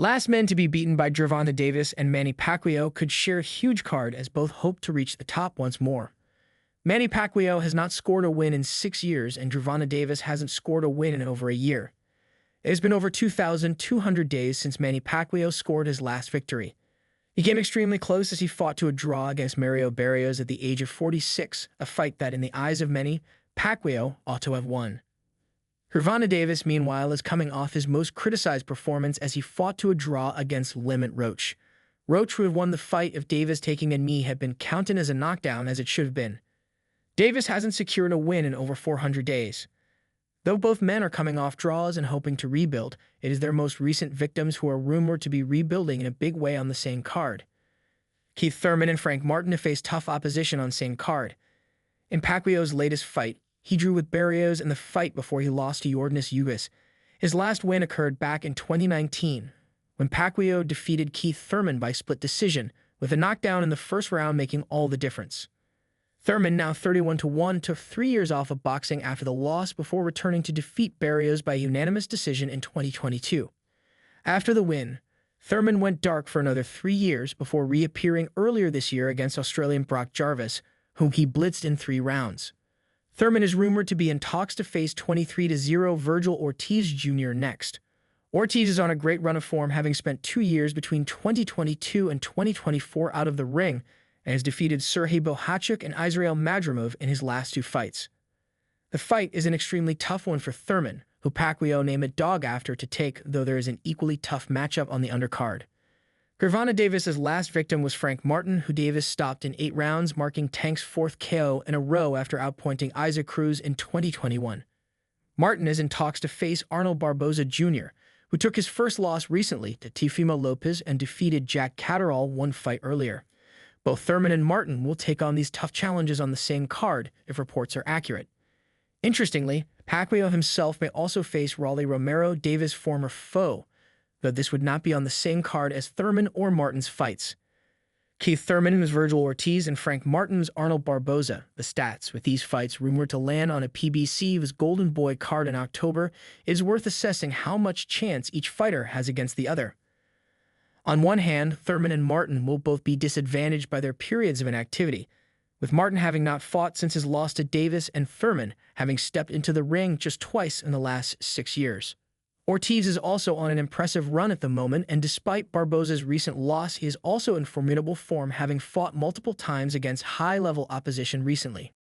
Last men to be beaten by Gervonta Davis and Manny Pacquiao could share a huge card as both hope to reach the top once more. Manny Pacquiao has not scored a win in 6 years, and Gervonta Davis hasn't scored a win in over a year. It has been over 2,200 days since Manny Pacquiao scored his last victory. He came extremely close as he fought to a draw against Mario Barrios at the age of 46, a fight that, in the eyes of many, Pacquiao ought to have won. Gervonta Davis, meanwhile, is coming off his most criticized performance as he fought to a draw against Limit Roach. Roach would have won the fight if Davis taking a knee had been counted as a knockdown, as it should have been. Davis hasn't secured a win in over 400 days. Though both men are coming off draws and hoping to rebuild, it is their most recent victims who are rumored to be rebuilding in a big way on the same card. Keith Thurman and Frank Martin have faced tough opposition on same card. In Pacquiao's latest fight, he drew with Barrios in the fight before he lost to Yordenis Ugas. His last win occurred back in 2019, when Pacquiao defeated Keith Thurman by split decision, with a knockdown in the first round making all the difference. Thurman, now 31-1, took 3 years off of boxing after the loss before returning to defeat Barrios by unanimous decision in 2022. After the win, Thurman went dark for another 3 years before reappearing earlier this year against Australian Brock Jarvis, whom he blitzed in 3 rounds. Thurman is rumored to be in talks to face 23-0 Virgil Ortiz Jr. next. Ortiz is on a great run of form, having spent 2 years between 2022 and 2024 out of the ring, and has defeated Serhii Bohachuk and Israel Madrimov in his last 2 fights. The fight is an extremely tough one for Thurman, who Pacquiao named a dog after to take, though there is an equally tough matchup on the undercard. Gervonta Davis' last victim was Frank Martin, who Davis stopped in 8 rounds, marking Tank's 4th KO in a row after outpointing Isaac Cruz in 2021. Martin is in talks to face Arnold Barboza Jr., who took his first loss recently to Teofimo Lopez and defeated Jack Catterall 1 fight earlier. Both Thurman and Martin will take on these tough challenges on the same card, if reports are accurate. Interestingly, Pacquiao himself may also face Rolly Romero, Davis' former foe, though this would not be on the same card as Thurman or Martin's fights. Keith Thurman was Virgil Ortiz and Frank Martin's Arnold Barboza. The stats, with these fights rumored to land on a PBC's Golden Boy card in October, it is worth assessing how much chance each fighter has against the other. On one hand, Thurman and Martin will both be disadvantaged by their periods of inactivity, with Martin having not fought since his loss to Davis and Thurman having stepped into the ring just twice in the last 6 years. Ortiz is also on an impressive run at the moment, and despite Barboza's recent loss, he is also in formidable form, having fought multiple times against high-level opposition recently.